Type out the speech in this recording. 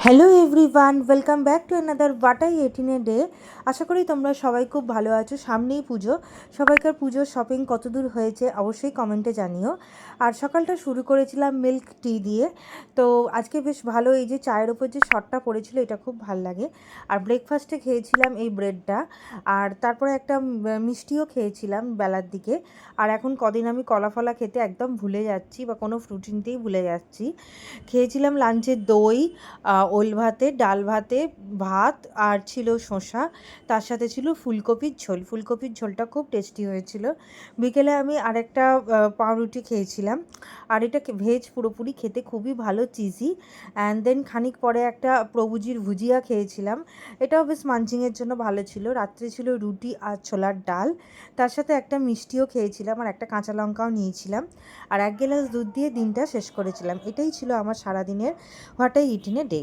Hello everyone, welcome back to another বাটাই 18 day. আশা করি তোমরা সবাই খুব ভালো আছো। সামনেই পুজো, সবাইকার পুজোর শপিং কত দূর হয়েছে অবশ্যই কমেন্টে জানিও। আর সকালটা শুরু করেছিলাম মিল্ক টি দিয়ে। তো আজকে বেশ ভালো, এই যে চায়ের ওপর যে শটটা পড়েছিল এটা খুব ভাল লাগে। আর ব্রেকফাস্টে খেয়েছিলাম এই ব্রেডটা, আর তারপরে একটা মিষ্টিও খেয়েছিলাম বেলার দিকে। আর এখন কদিন আমি কলা ফলা খেতে একদম ভুলে যাচ্ছি, বা কোনো ফ্রুট নিতেই ভুলে যাচ্ছি। খেয়েছিলাম লাঞ্চে দই, ওল ভাতে, ডাল ভাতে, ভাত, আর ছিল শসা, তার সাথে ছিল ফুলকপির ঝোল। ফুলকপির ঝোলটা খুব টেস্টি হয়েছিল। বিকেলে আমি আরেকটা পাউরুটি খেয়েছিলাম, আর এটা ভেজ পুরোপুরি, খেতে খুবই ভালো, চিজি। অ্যান্ড দেন খানিক পরে একটা প্রভুজির ভুজিয়া খেয়েছিলাম, এটাও বেশ মাঞ্চিংয়ের জন্য ভালো ছিল। রাত্রে ছিল রুটি আর ছোলার ডাল, তার সাথে একটা মিষ্টিও খেয়েছিলাম, আর একটা কাঁচা লঙ্কাও নিয়েছিলাম, আর 1 গ্লাস দুধ দিয়ে দিনটা শেষ করেছিলাম। এটাই ছিল আমার সারাদিনের what I it in a day.